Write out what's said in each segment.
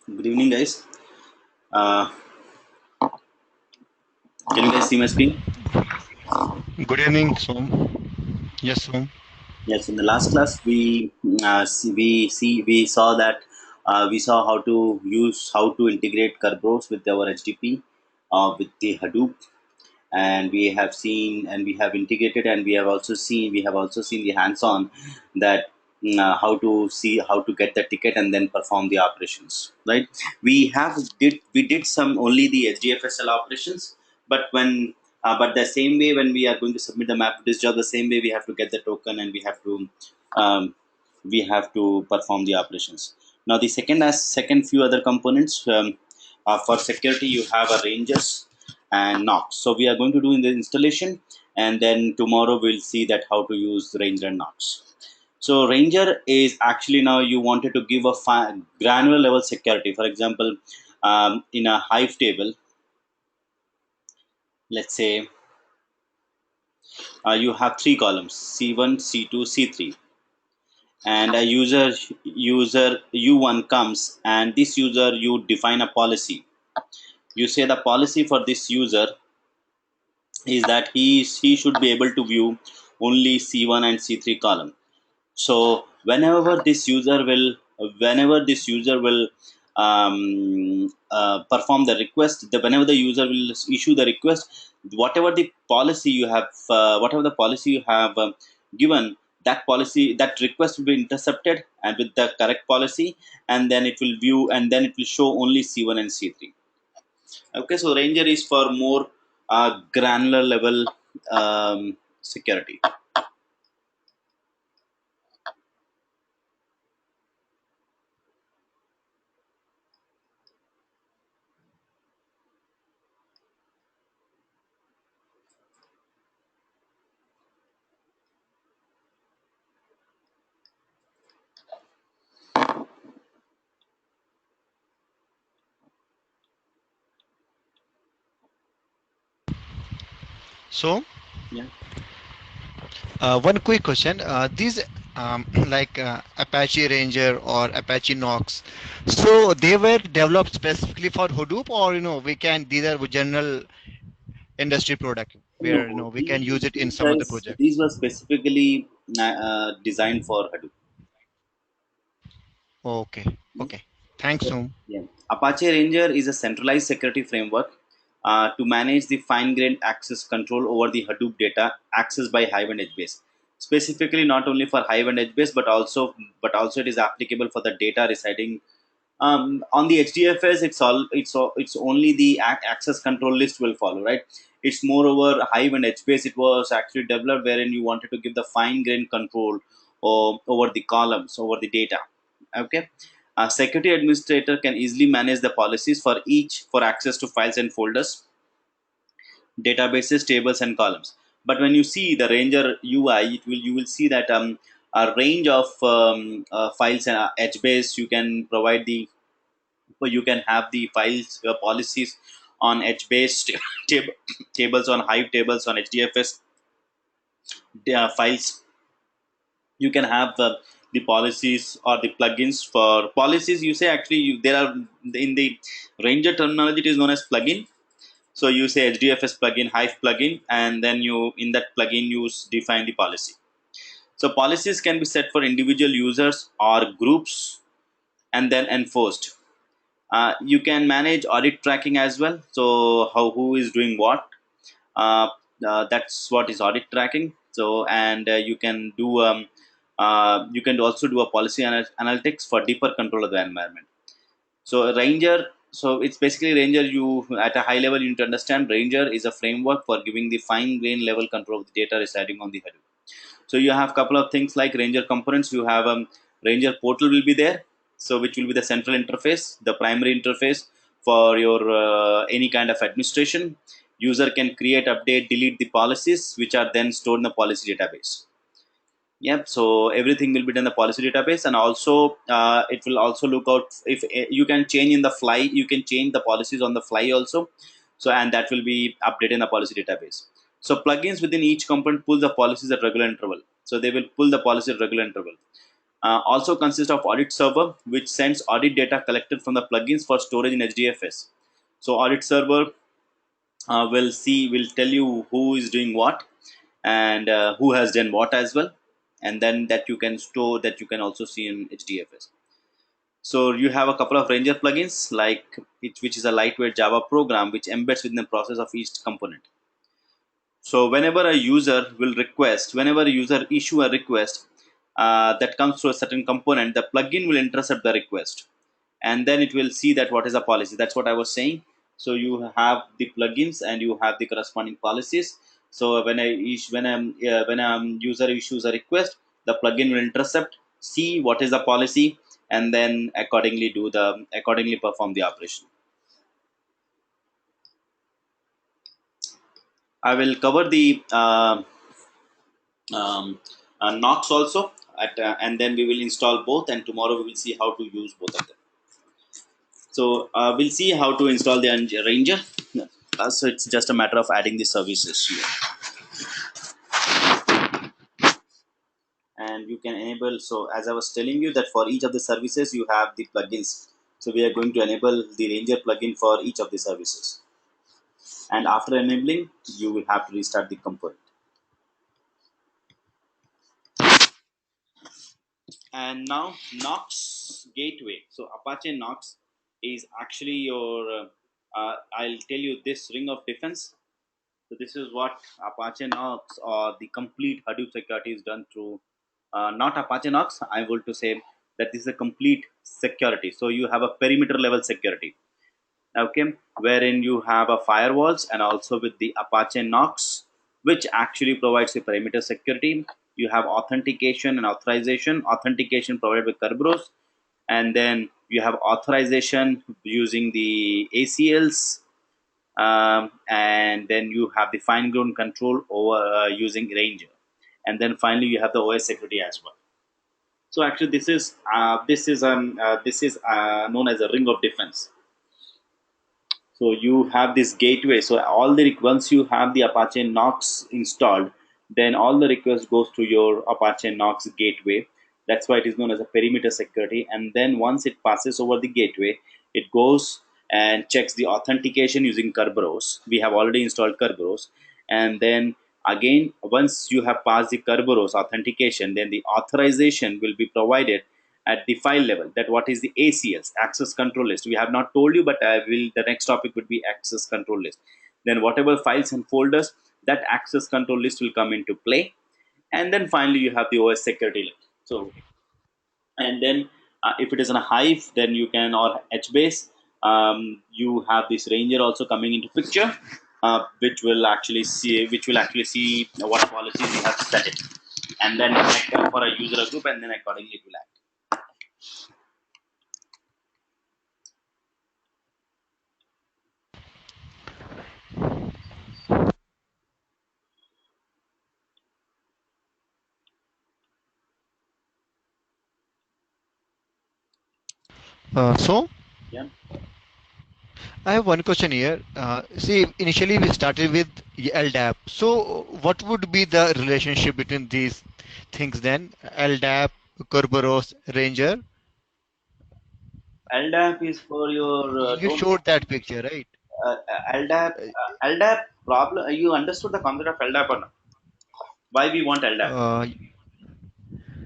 Good evening, guys. Uh, can you guys see my screen? Good evening, Som. Yes, Som. Yes. In the last class, we saw that we saw how to integrate Kerberos with our HDP with the Hadoop, and we have integrated, and we have also seen the hands-on that how to get the ticket and then perform the operations. Right? We did some only the HDFSL operations, but but the same way when we are going to submit the map to this job, the same way we have to get the token and um, we have to perform the operations. Now the second few other components, for security you have a rangers and Knox. So we are going to do in the installation, and then tomorrow we'll see that how to use Ranger and Knox. So Ranger is actually, now you wanted to give a granular level security. For example, in a Hive table, let's say you have three columns: C1, C2, C3, and a user U1 comes, and this user, you define a policy. You say the policy for this user is that he should be able to view only C1 and C3 column. So whenever this user will perform the request, whenever the user will issue the request, whatever the policy you have given, that request will be intercepted and with the correct policy, and then it will view, and then it will show only C1 and C3. Okay, so Ranger is for more granular level security. So, Yeah. one quick question. These like Apache Ranger or Apache Knox, so they were developed specifically for Hadoop, or we can these are general industry product where No, we can use it in some of the these projects. were specifically designed for Hadoop. Okay, Yeah. okay. Thanks, So, Som. yeah. Apache Ranger is a centralized security framework to manage the fine-grained access control over the Hadoop data accessed by Hive and HBase. Specifically, not only for Hive and HBase, but also it is applicable for the data residing on the HDFS. It's only the access control list will follow, right? It's moreover Hive and HBase. It was actually developed wherein you wanted to give the fine-grained control over the columns, over the data. Okay, a security administrator can easily manage the policies for access to files and folders, databases, tables, and columns. But when you see the Ranger UI, you will see that a range of files and HBase, you can provide the you can have the files policies on HBase tables on Hive tables on HDFS files. You can have the policies or the plugins. For policies, you say actually there are, in the Ranger terminology, it is known as plugin. So you say HDFS plugin, Hive plugin, and then you, in that plugin, you define the policy. So policies can be set for individual users or groups and then enforced. You can manage audit tracking as well. So who is doing what, uh, that's what is audit tracking. So, and you can also do a policy analytics for deeper control of the environment. So Ranger, so it's basically Ranger. You, at a high level, you need to understand Ranger is a framework for giving the fine grain level control of the data residing on the Hadoop. So you have a couple of things like Ranger components. You have Ranger portal will be there, so which will be the central interface, the primary interface for your any kind of administration. User can create, update, delete the policies, which are then stored in the policy database. Yep. So everything will be done in the policy database, and also it will also look out if you can change in the fly. You can change the policies on the fly also. So, and that will be updated in the policy database. So plugins within each component pull the policies at regular interval. So they will pull the policy at regular interval. Also consists of audit server, which sends audit data collected from the plugins for storage in HDFS. So audit server will tell you who is doing what, and who has done what as well, and then that you can store, that you can also see in HDFS. So you have a couple of Ranger plugins, like which is a lightweight Java program which embeds within the process of each component. So whenever a user issue a request that comes through a certain component, the plugin will intercept the request, and then it will see that what is the policy. That's what I was saying. So you have the plugins and you have the corresponding policies. So when a user issues a request, the plugin will intercept, see what is the policy, and then accordingly perform the operation. I will cover the um, Knox also, and then we will install both. And tomorrow we will see how to use both of them. So we'll see how to install the Ranger. So it's just a matter of adding the services here, and you can enable. So as I was telling you that for each of the services you have the plugins. So we are going to enable the Ranger plugin for each of the services, and after enabling, you will have to restart the component. And now Knox Gateway. So Apache Knox is actually your. I'll tell you this ring of defense. So this is what Apache Knox or the complete Hadoop security is done through. Not Apache Knox. I want to say that this is a complete security. So you have a perimeter level security, okay, wherein you have a firewalls, and also with the Apache Knox, which actually provides the perimeter security. You have authentication and authorization. Authentication provided by Kerberos, and then you have authorization using the ACLs, and then you have the fine grained control over using Ranger, and then finally you have the OS security as well. So actually, this is known as a ring of defense. So you have this gateway. So once you have the Apache Knox installed, then all the requests goes to your Apache Knox gateway. That's why it is known as a perimeter security. And then once it passes over the gateway, it goes and checks the authentication using Kerberos. We have already installed Kerberos, and then again, once you have passed the Kerberos authentication, then the authorization will be provided at the file level. That what is the ACLs, access control list. We have not told you, but I will. The next topic would be access control list. Then whatever files and folders, that access control list will come into play, and then finally you have the OS security list. So, and then if it is in a Hive, then you can, or HBase, you have this Ranger also coming into picture, which will actually see what policies you have set it, and then connect them for a user group, and then accordingly it will act. So Yeah. I have one question here. See, initially we started with LDAP. So what would be the relationship between these things then? LDAP, Kerberos, Ranger. LDAP is for your You don't showed that picture, right? LDAP problem. You understood the concept of LDAP or not? Why we want LDAP?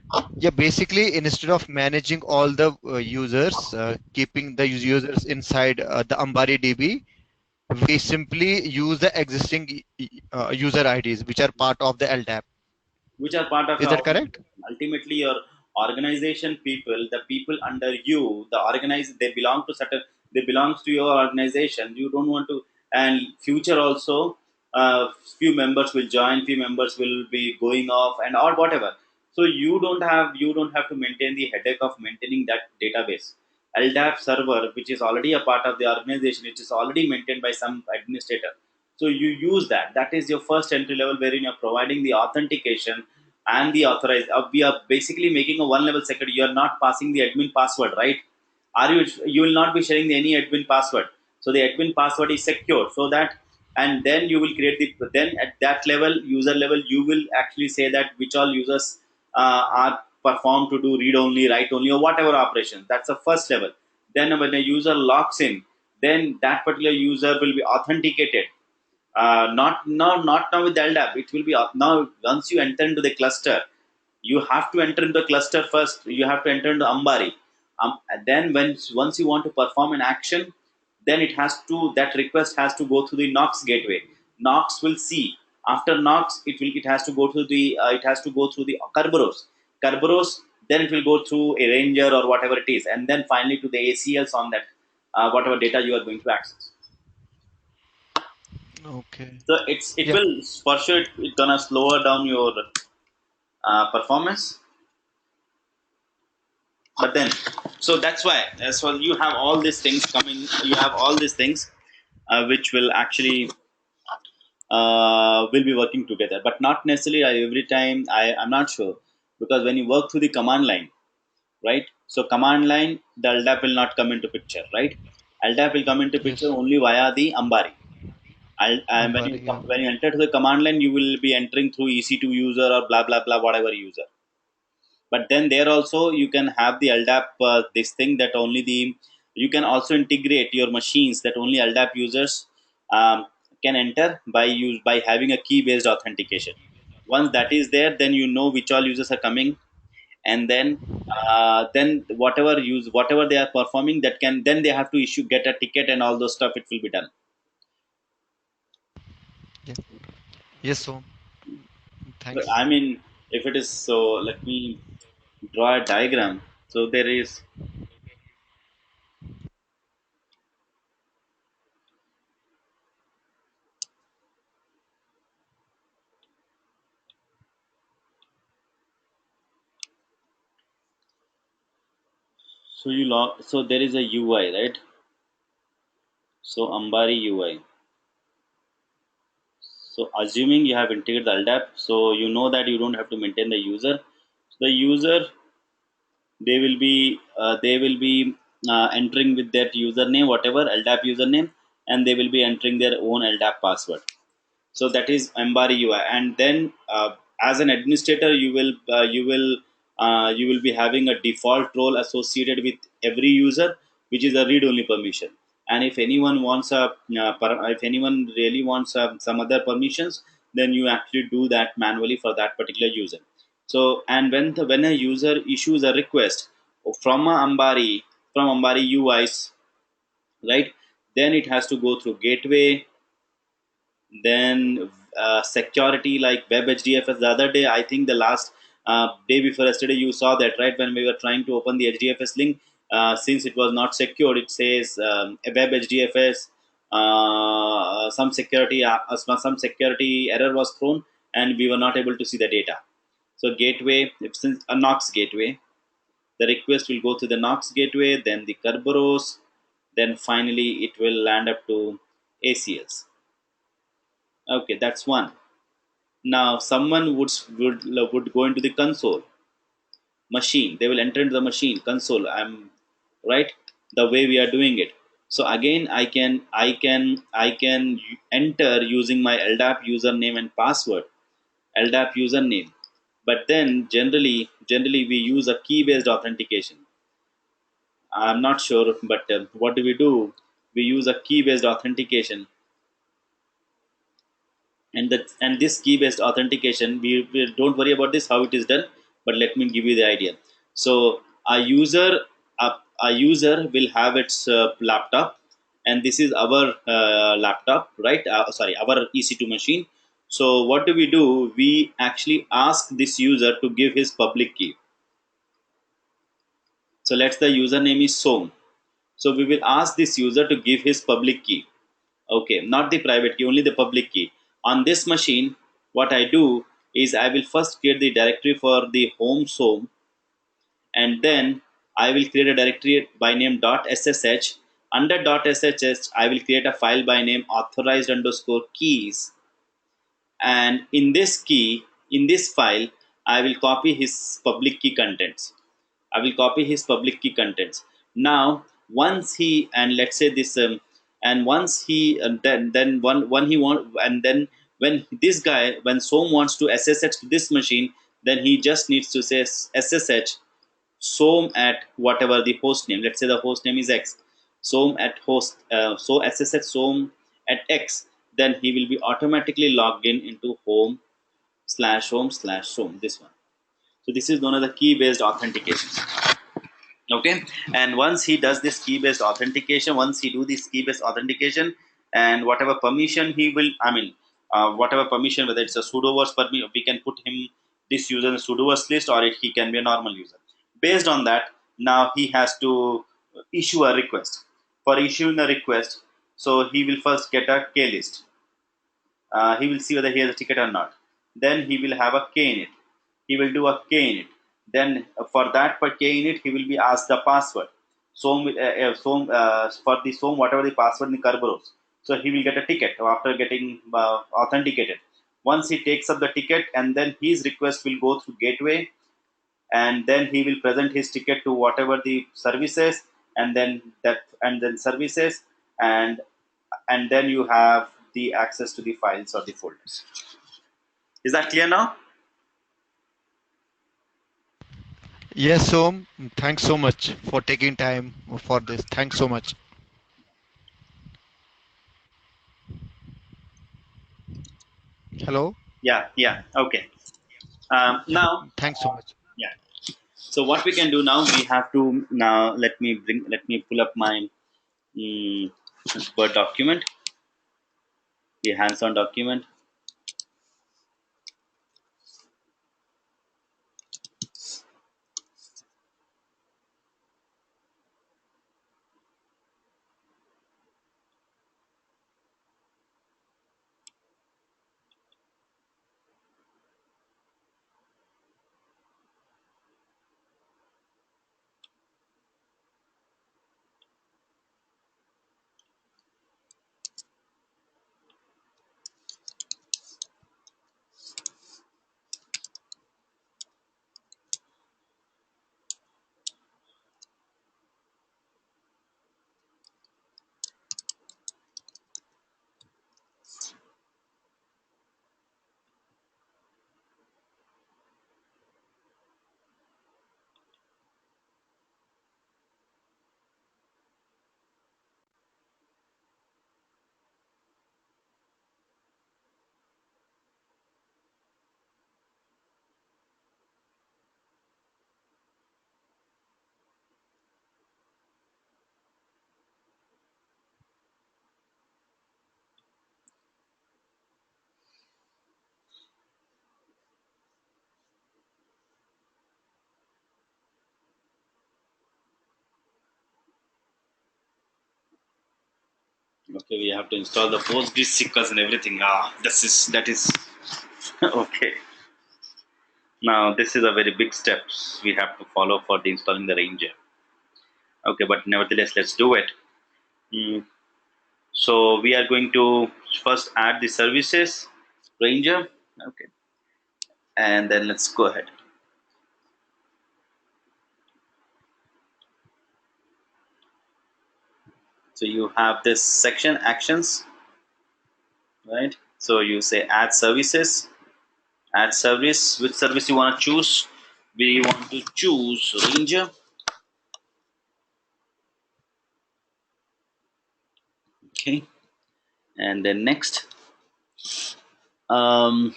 Uh, yeah, basically, instead of managing all the users, keeping the users inside the Ambari DB, we simply use the existing user IDs, which are part of the LDAP. Which are part of Is your that correct? organization. Ultimately, your organization people, the people under you, the organize, they belongs to your organization. You don't want to, and future also, few members will join, few members will be going off, and or whatever. So you don't have to maintain the headache of maintaining that database. LDAP server, which is already a part of the organization, which is already maintained by some administrator. So you use that. That is your first entry level, wherein you're providing the authentication and the authorized. We are basically making a one level security. You are not passing the admin password, right? Are you? You will not be sharing any admin password. So the admin password is secure. So that, and then you will create the. Then at that level, user level, you will actually say that which all users are perform to do read only, write only, or whatever operations. That's the first level. Then when a user logs in, then that particular user will be authenticated. Not now with the LDAP. It will be now once you enter into the cluster, you have to enter into the cluster first. You have to enter into Ambari. Then once you want to perform an action, then that request has to go through the Knox gateway. Knox will see. After Knox, it has to go through the Kerberos. Kerberos, then it will go through a Ranger or whatever it is, and then finally to the ACLs on that whatever data you are going to access. Okay. So it Yeah. will for sure it gonna slower down your performance. But then, so that's why so you have all these things coming. You have all these things which will actually will be working together, but not necessarily every time. I'm not sure, because when you work through the command line, right? So command line, the LDAP will not come into picture, right? LDAP will come into picture Yes. only via the Ambari. And when Ambari, yeah. when you enter to the command line, you will be entering through EC2 user or blah blah blah whatever user. But then there also you can have the LDAP this thing that only the you can also integrate your machines that only LDAP users can enter by having a key based authentication. Once that is there, then you know which all users are coming, and then whatever they are performing, that can then they have to get a ticket and all those stuff. It will be done. Yeah. Yes, so thanks. I mean, if it is so, let me draw a diagram. So there is so there is a UI, right? So Ambari UI. So assuming you have integrated the LDAP, so you know that you don't have to maintain the user. The user, they will be entering with that username, whatever LDAP username, and they will be entering their own LDAP password. So that is Ambari UI, and then as an administrator, you will be having a default role associated with every user, which is a read only permission. And if anyone wants if anyone really wants some other permissions, then you actually do that manually for that particular user. So, and when a user issues a request from Ambari UIs, right, then it has to go through gateway, then security like web HDFS. The other day, I think the last day before yesterday, you saw that, right? When we were trying to open the HDFS link, since it was not secured, it says a web HDFS. Some security error was thrown, and we were not able to see the data. So gateway, since a Knox gateway, the request will go to the Knox gateway, then the Kerberos, then finally it will land up to ACLs. Okay, that's one. Now someone would go into the console machine. They will enter into the machine console. I'm right the way we are doing it. So again, I can enter using my LDAP username and password. LDAP username. But then generally we use a key based authentication. I'm not sure, but what do we do? We use a key based authentication, and this key based authentication, we don't worry about this how it is done, but let me give you the idea. So a, a user will have its laptop, and this is our laptop, right? Sorry, our EC2 machine. So what do? We actually ask this user to give his public key. So let's the username is Som. So we will ask this user to give his public key. Okay, not the private key, only the public key. On this machine, what I do is I will first create the directory for the home, and then I will create a directory by name .ssh. Under .ssh, I will create a file by name authorized underscore keys, and in this file, I will copy his public key contents. I will copy his public key contents. Now once he, and let's say this and once he then one he want, and then when this guy, when Som wants to ssh to this machine, then he just needs to say SSH som at whatever the host name. Let's say the host name is X. Som at host, so SSH som at X. Then he will be automatically logged in into home/home/home. This one. So this is known as the key-based authentication. Okay, and once he does this key-based authentication, and whatever permission he will, whatever permission, whether it's a sudoverse permission, we can put him this user in the sudoverse list, or he can be a normal user. Based on that, now he has to issue a request. For issuing a request, so he will first get a K list. He will see whether he has a ticket or not. Then he will have a K in it. He will do a K in it. Then for that per K in it, he will be asked the password. For the SOM, whatever the password in Kerberos. So he will get a ticket after getting authenticated. Once he takes up the ticket, and then his request will go through gateway, and then he will present his ticket to whatever the services, and then services, and then you have the access to the files or the folders. Is that clear now? Yes, Som. Thanks so much for taking time for this. Thanks so much. Hello. Yeah, okay. Now, Thanks so much. yeah, so what we can do now, we have to now let me pull up my mm, Word document, the hands-on document. Okay, we have to install the PostgreSQL and everything. That is okay. Now this is a very big steps we have to follow for the installing the Ranger. Okay, but nevertheless, let's do it. Mm, So we are going to first add the services Ranger. Okay, and then let's go ahead. So you have this section actions, right? So you say add services, add service. Which service you want to choose? We want to choose Ranger. Okay, and then next. So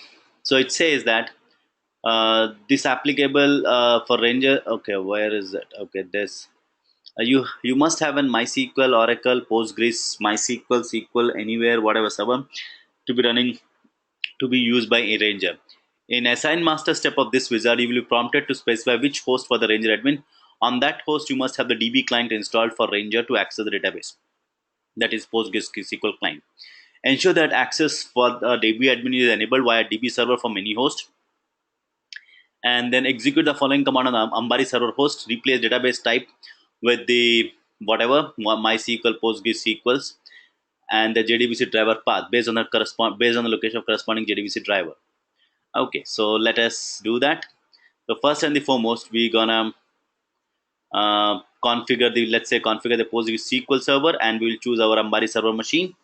it says that this applicable for Ranger. Okay, where is it? Okay, this. You must have an MySQL, Oracle, Postgres, MySQL, SQL, anywhere, whatever server to be running to be used by a Ranger. In assign master step of this wizard, you will be prompted to specify which host for the Ranger admin. On that host, you must have the DB client installed for Ranger to access the database. That is PostgreSQL client. Ensure that access for the DB admin is enabled via DB server from any host. And then execute the following command on the Ambari server host. Replace database type with the whatever MySQL, PostgreSQLs, and the JDBC driver path based on the location of corresponding JDBC driver. Okay, so let us do that. So first and the foremost, we're gonna configure the PostgreSQL server, and we'll choose our Ambari server machine.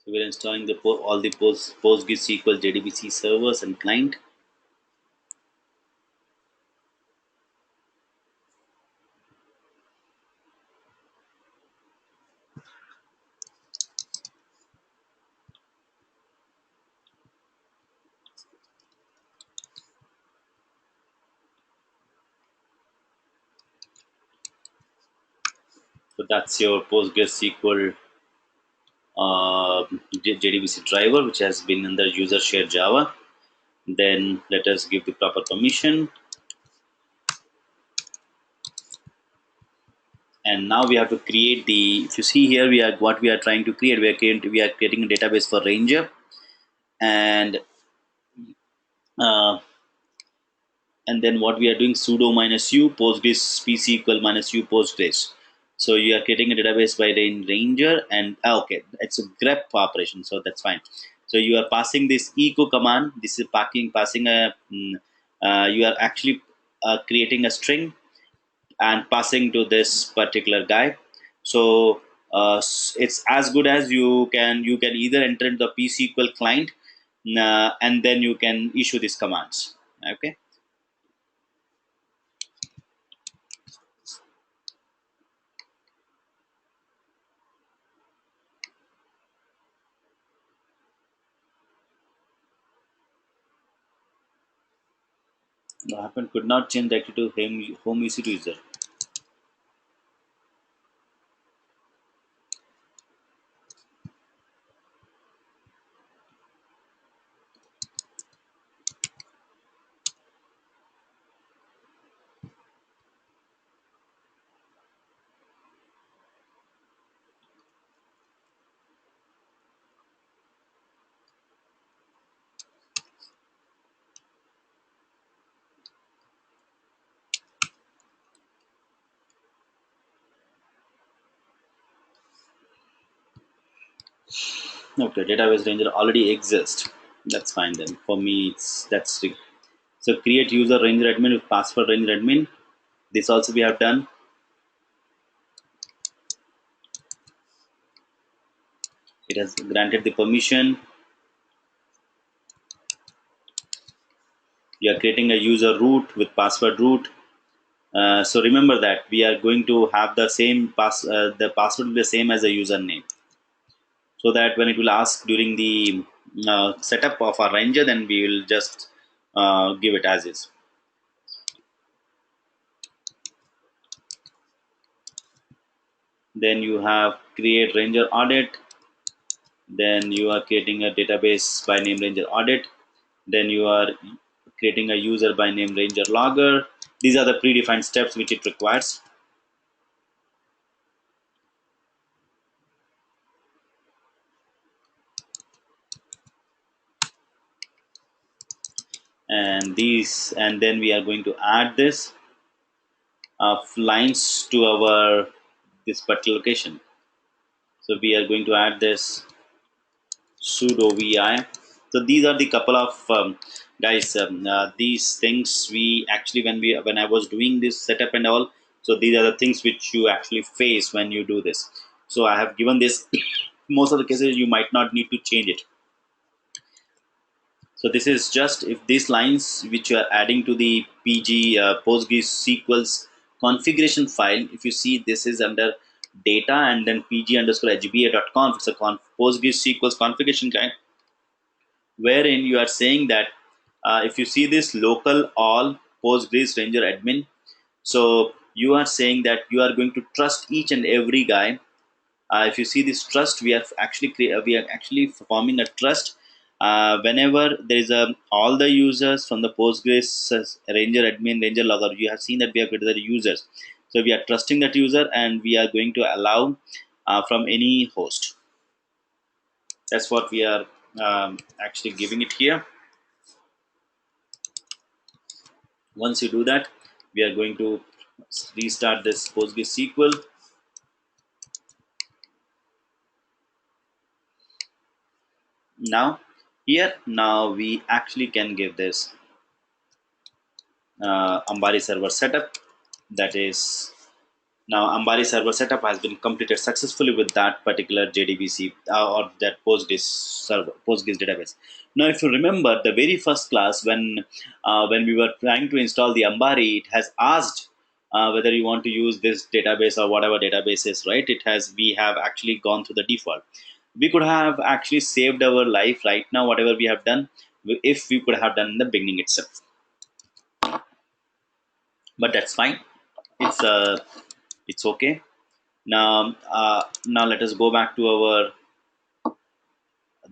So we're installing the all the PostgreSQL JDBC servers and client. So that's your PostgreSQL JDBC driver, which has been under user share Java. Then let us give the proper permission. And now we have to create the, if you see here, what we are trying to create, we are creating a database for Ranger. And and then what we are doing, sudo minus u postgres pc equal minus u postgres. So you are creating a database by Ranger, and okay, it's a grep operation, so that's fine. So you are passing this echo command. This is passing a you are actually creating a string and passing to this particular guy. So it's as good as you can either enter the psql client, and then you can issue these commands. Okay. What happened? Could not change directly to home EC2 user. Okay, database ranger already exists. That's fine then. For me, so create user ranger admin with password ranger admin. This also we have done. It has granted the permission. We are creating a user root with password root. So remember that we are going to have the same the password will be the same as the username, so that when it will ask during the setup of our ranger, then we will just give it as is. Then you have create ranger audit. Then you are creating a database by name ranger audit. Then you are creating a user by name ranger logger. These are the predefined steps which it requires. And then we are going to add this lines to our this particular location. So we are going to add this sudo vi. So these are the couple of guys. These things we actually, when I was doing this setup and all. So these are the things which you actually face when you do this. So I have given this. Most of the cases you might not need to change it. So this is just if these lines which you are adding to the PG PostgreSQL's configuration file. If you see, this is under data and then pg underscore hba.conf. It's a PostgreSQL's configuration guide, wherein you are saying that if you see this local all Postgres Ranger admin, so you are saying that you are going to trust each and every guy. If you see this trust, we are actually forming a trust. Whenever there is a all the users from the Postgres Ranger admin Ranger logger, you have seen that we have created the users. So we are trusting that user, and we are going to allow from any host. That's what we are actually giving it here. Once you do that, we are going to restart this PostgreSQL. Now we actually can give this Ambari server setup, that is Now, Ambari server setup has been completed successfully with that particular JDBC or that Postgres server, Postgres database. Now, if you remember the very first class when we were trying to install the Ambari, it has asked whether you want to use this database or whatever database is, right? We have actually gone through the default. We could have actually saved our life right now, whatever we have done, if we could have done in the beginning itself. But that's fine. It's okay. Now let us go back to our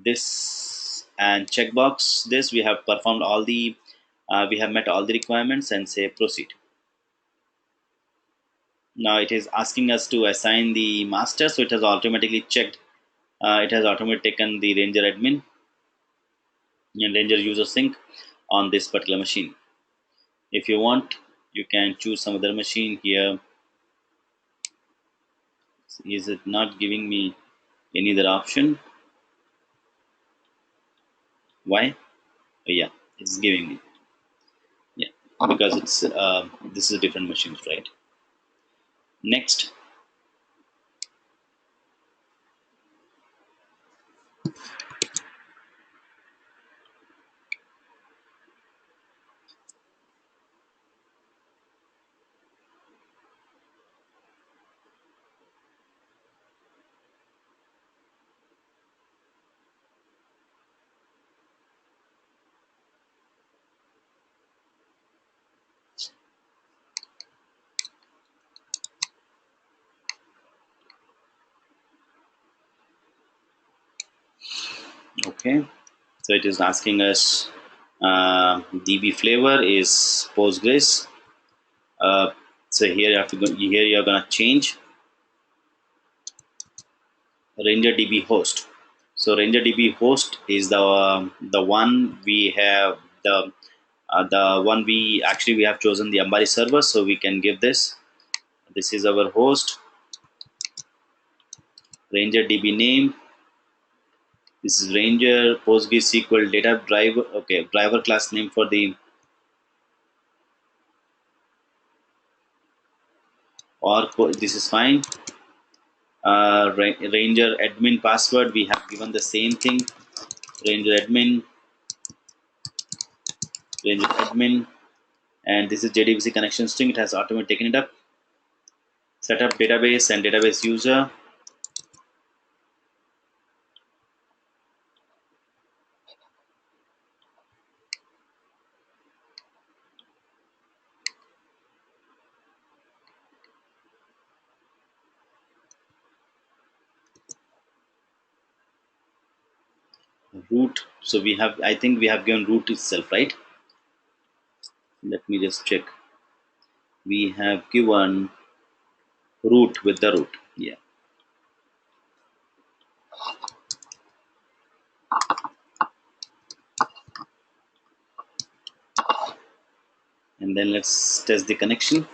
this and checkbox this. We have performed all the we have met all the requirements and say proceed. Now it is asking us to assign the master, so it has automatically checked. It has automatically taken the Ranger admin and Ranger user sync on this particular machine. If you want, you can choose some other machine here. Is it not giving me any other option? Why? Oh, yeah, it's giving me. Yeah, because it's this is different machines, right? Next. Okay, so it is asking us DB flavor is Postgres. So here you have to go, here you're gonna change Ranger DB host. So Ranger DB host is the one we have the one we have chosen the Ambari server, so we can give this. This is our host. Ranger DB name. This is Ranger PostgreSQL data driver. Okay, driver class name for the or this is fine. Ranger admin password, we have given the same thing. Ranger admin, and this is JDBC connection string. It has automatically taken it up. Setup database and database user. Root. So we have, I think we have given root itself, right? Let me just check. We have given root with the root. Yeah. And then let's test the connection.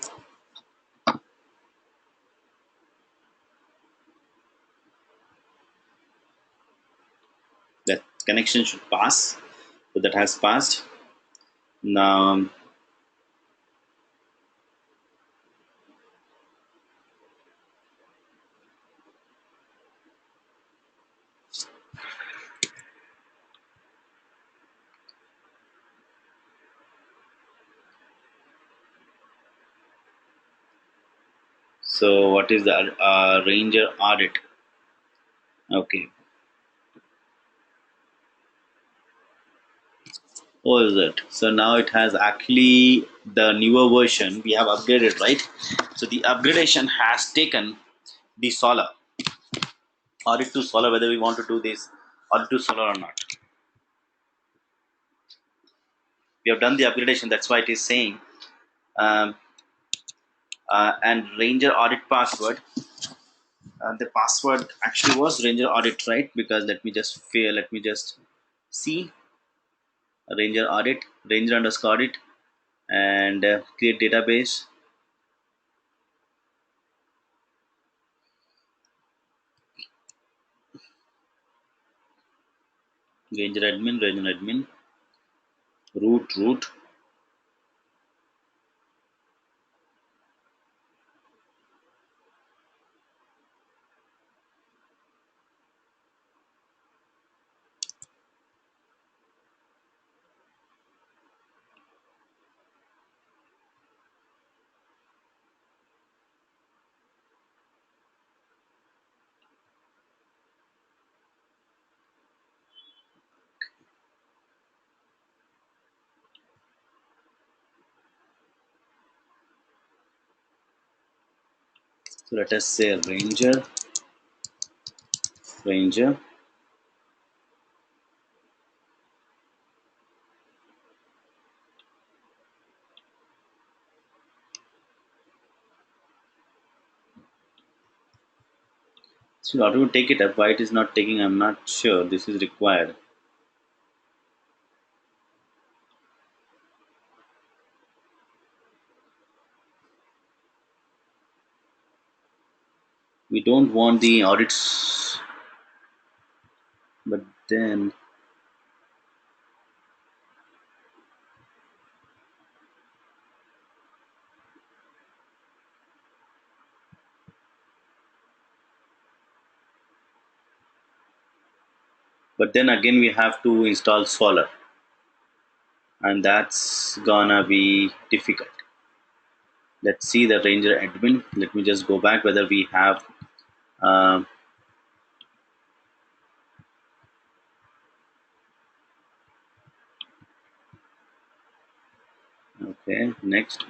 That connection should pass. So that has passed. Now so what is the Ranger audit? Okay. Oh, is it? So now it has actually the newer version. We have upgraded, right? So the upgradation has taken the Solr audit to Solr, whether we want to do this audit to Solr or not. We have done the upgradation. That's why it is saying um, and Ranger audit password. The password actually was Ranger audit, right? Because let me just see Ranger audit, Ranger underscore audit, and create database. Ranger admin, root. So let us say Ranger. So how to take it up? Why it is not taking? I'm not sure. This is required. We don't want the audits, but then again we have to install Solr, and that's gonna be difficult. Let's see the Ranger admin. Let me just go back whether we have. Um, okay, next.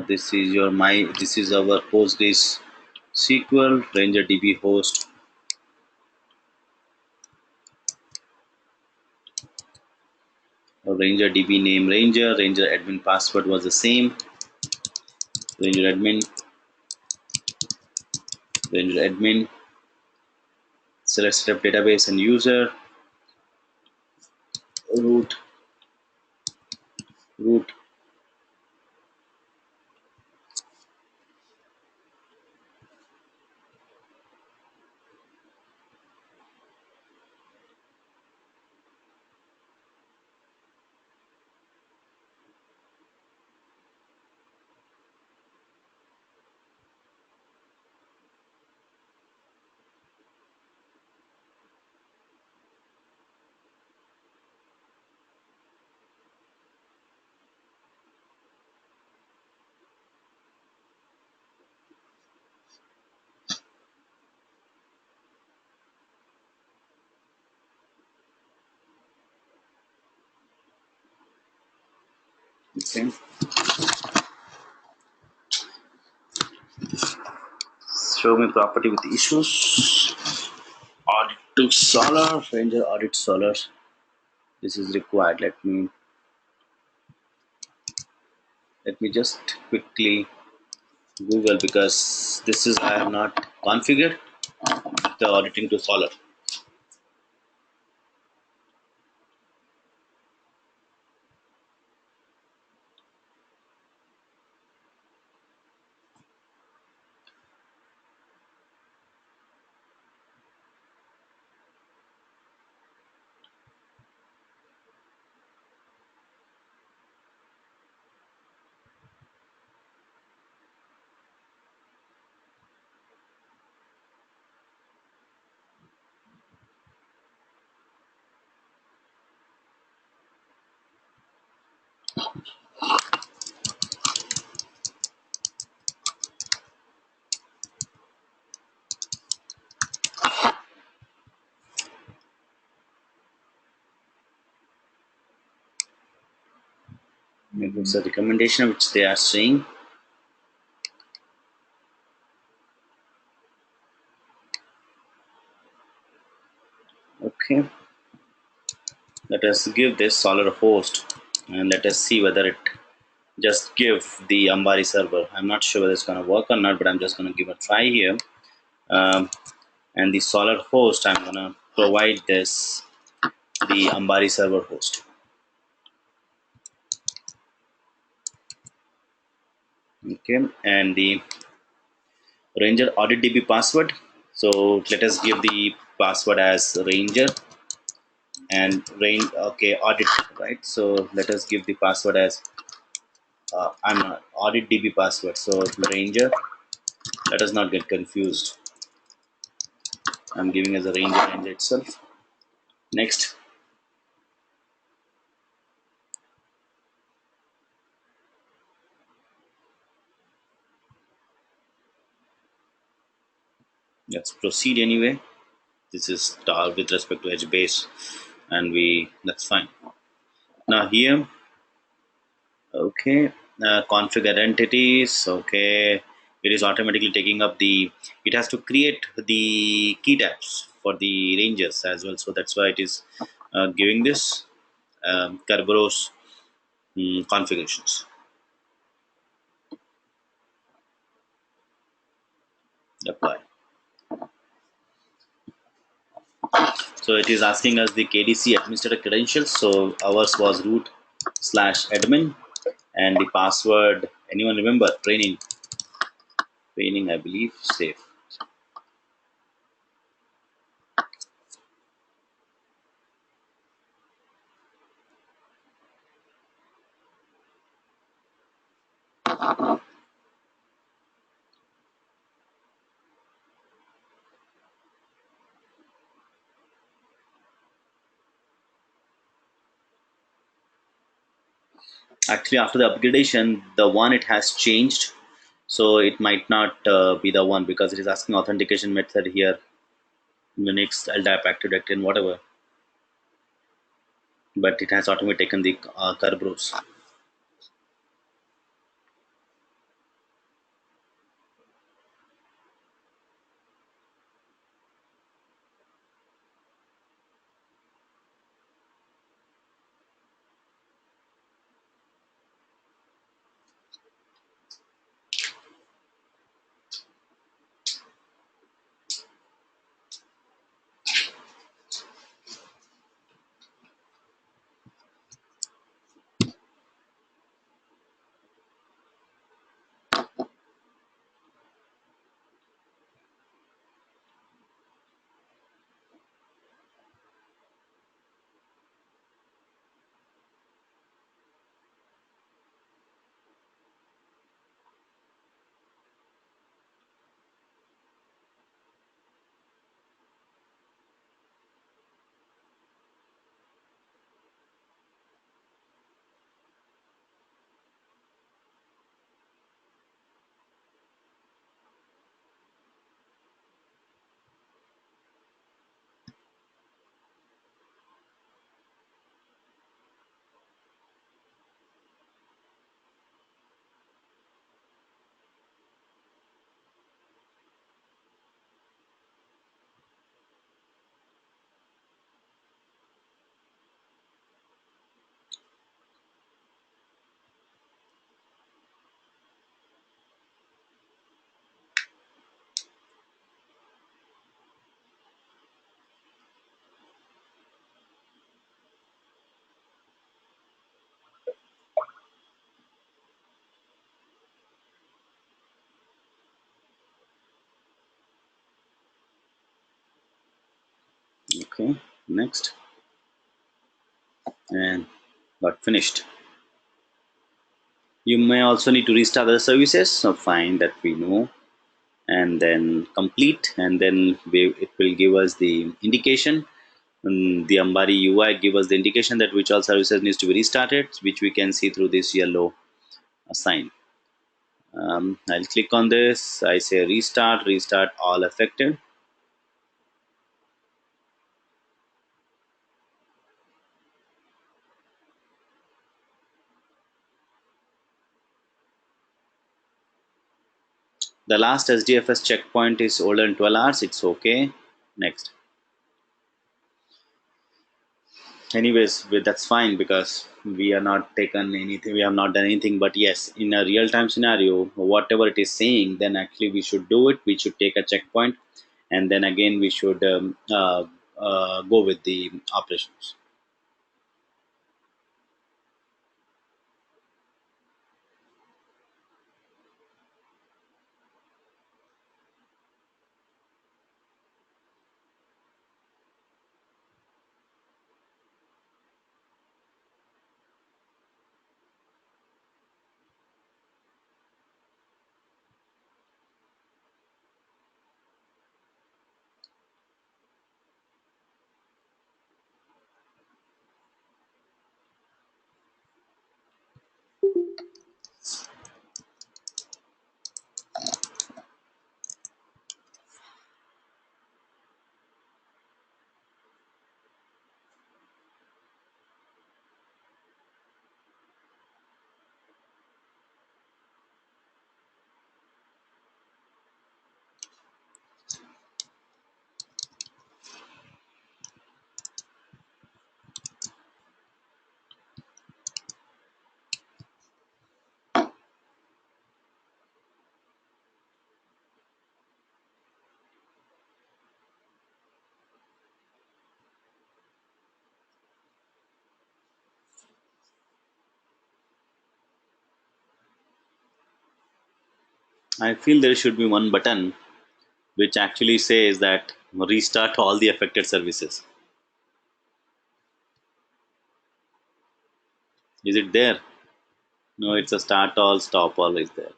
This is your my. This is our Postgres SQL Ranger DB host. Ranger DB name Ranger admin password was the same. Ranger admin. Select setup database and user. Root. Okay. Show me property with issues. Audit to Solr. Ranger audit Solr. This is required. Let me just quickly Google, because this is I have not configured the auditing to Solr. Maybe it's a recommendation which they are saying. Okay. Let us give this Solr host and let us see whether it just give the Ambari server. I'm not sure whether it's gonna work or not, but I'm just gonna give a try here. And the Solr host, I'm gonna provide this the Ambari server host. Okay, and the Ranger audit DB password. So let us give the password as Ranger and okay, audit, right? So let us give the password as I'm not audit DB password. So Ranger. Let us not get confused. I'm giving as a Ranger itself. Next. Let's proceed anyway. This is with respect to HBase. and that's fine. Now here, okay, config identities. Okay, it is automatically taking up it has to create the key tabs for the ranges as well, so that's why it is giving this Kerberos configurations. Apply. So it is asking us the KDC administrator credentials. So ours was root/admin, and the password. Anyone remember? Training, I believe. Safe. Actually, after the upgradation, the one it has changed, so it might not be the one, because it is asking authentication method here. Unix, LDAP, Active Directory, and whatever. But it has automatically taken the Kerberos. Okay, next, and got finished. You may also need to restart the services. So fine, that we know, and then complete, and then it will give us the indication. The Ambari UI give us the indication that which all services needs to be restarted, which we can see through this yellow sign. I'll click on this. I say restart all affected. The last SDFS checkpoint is older than 12 hours. It's okay. Next. Anyways, that's fine, because we are not taken anything. We have not done anything. But yes, in a real-time scenario, whatever it is saying, then actually we should do it. We should take a checkpoint, and then again we should go with the operations. I feel there should be one button which actually says that restart all the affected services. Is it there? No, it's a start all, stop all is there.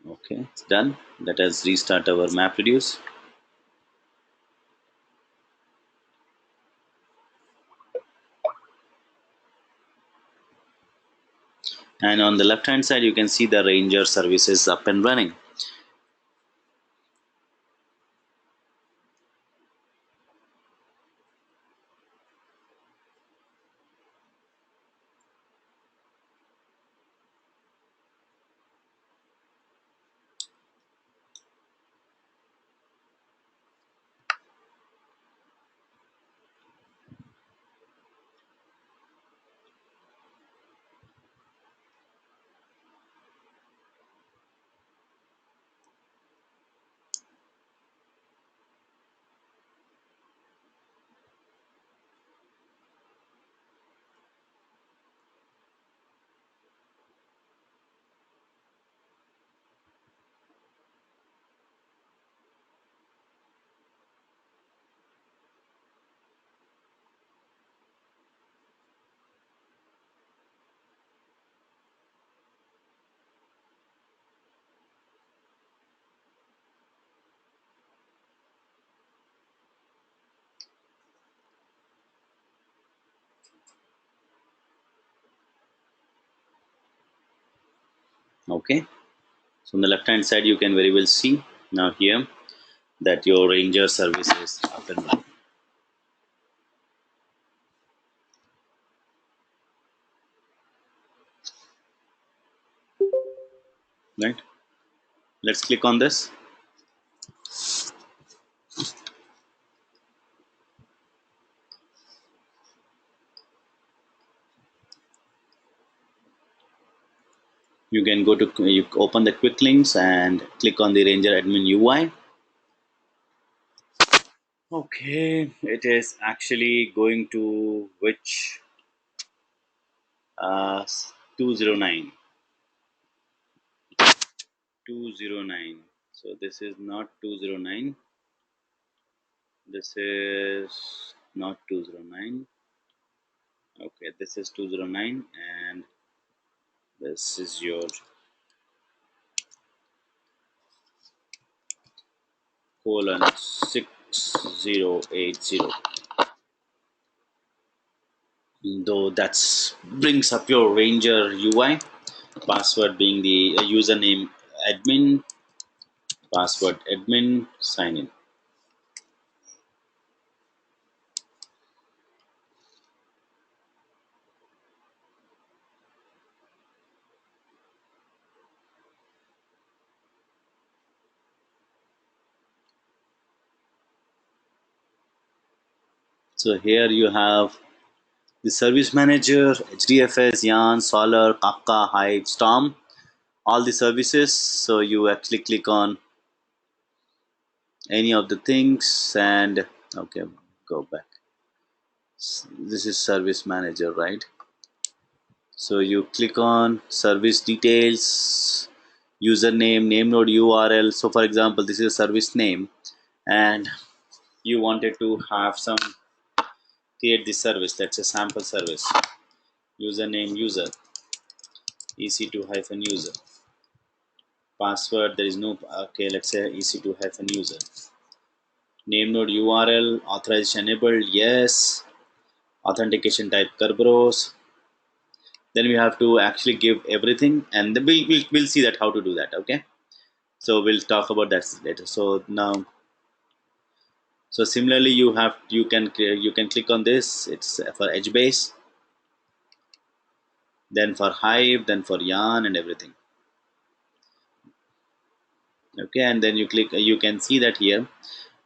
Okay, it's done. Let us restart our MapReduce. And on the left hand side, you can see the Ranger services up and running. Okay, so on the left hand side, you can very well see now here that your Ranger service is up and running. Right? Let's click on this. You can go to, you open the quick links and click on the Ranger admin UI. Okay, it is actually going to which 209. 209. So this is not 209. This is not 209. Okay, this is 209 and this is your colon 6080. Though that's brings up your Ranger UI. Password being the username admin, password admin, sign in. So here you have the service manager, HDFS, Yarn, Solar, Kafka, Hive, Storm, all the services. So you actually click on any of the things and okay, go back. This is service manager, right? So you click on service details, username, name node URL. So for example, this is a service name and you wanted to have some create this service. That's a sample service. Username user, ec2 hyphen user. Password, there is no, okay, let's say ec2 hyphen user. Name node URL, authorization enabled, yes. Authentication type Kerberos. Then we have to actually give everything and then we'll see that how to do that. Okay, so we'll talk about that later. So now, so similarly you can click on this. It's for HBase, then for Hive, then for Yarn and everything. Okay, and then you click, you can see that here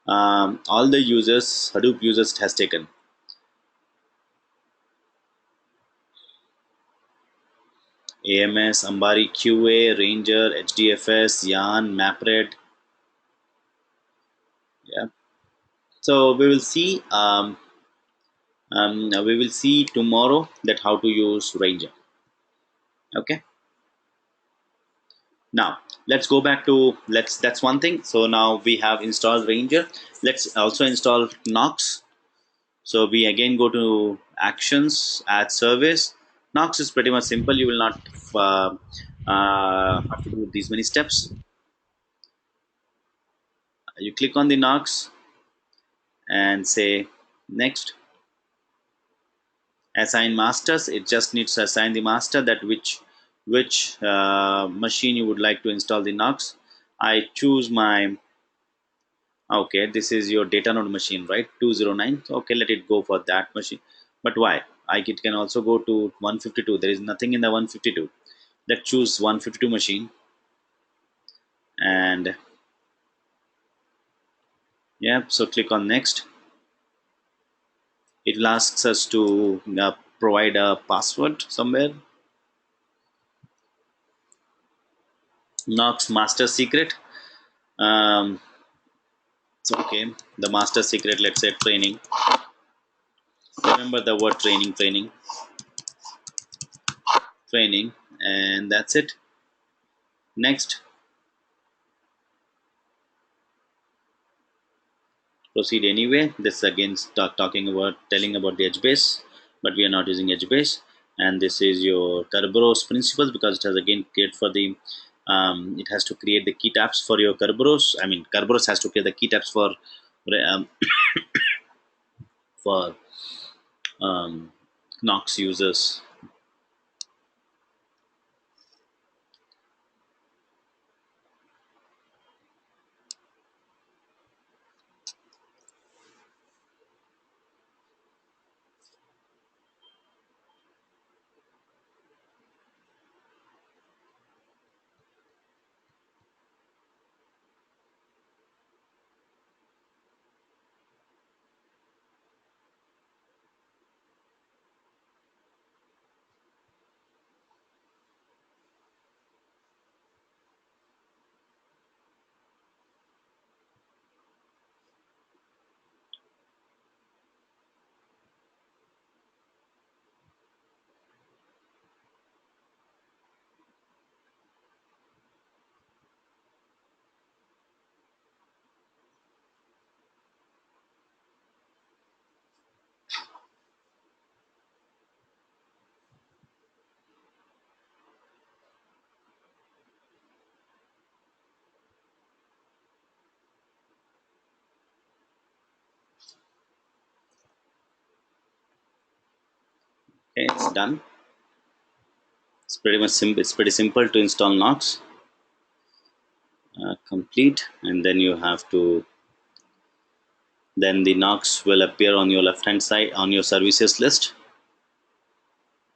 all the users, Hadoop users has taken AMS, Ambari QA, Ranger, HDFS, Yarn, MapRed. Yeah. So we will see tomorrow that how to use Ranger. Okay. Now let's go back to that's one thing. So now we have installed Ranger. Let's also install Knox. So we again go to actions, add service. Knox is pretty much simple. You will not have to do these many steps. You click on the Knox and say next. Assign masters. It just needs to assign the master that which machine you would like to install the Knox. I choose my, okay, this is your data node machine, right? 209. Okay, let it go for that machine. But why? It can also go to 152. There is nothing in the 152. Let's choose 152 machine, and yeah, so click on next. It will ask us to provide a password somewhere. Knox master secret. Um, so okay, the master secret. Let's say training. Remember the word training, training, and that's it. Next, proceed anyway. This again talking about telling about the edge base, but we are not using edge base. And this is your Kerberos principles, because it has again create for the it has to create the key tabs for your Kerberos. I mean, Kerberos has to create the key tabs um, for Knox users. Okay, it's done. It's pretty much simple. It's pretty simple to install Knox. Complete, and then you have to, then the Knox will appear on your left hand side on your services list.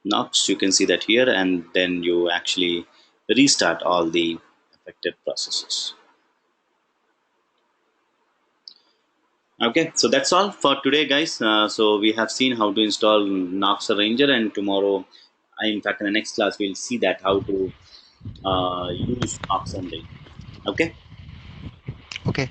Knox, you can see that here, and then you actually restart all the affected processes. Okay, so that's all for today, guys. So we have seen how to install Knox Ranger, and tomorrow, in fact, in the next class, we'll see that how to use Knox and Ranger. Okay. Okay.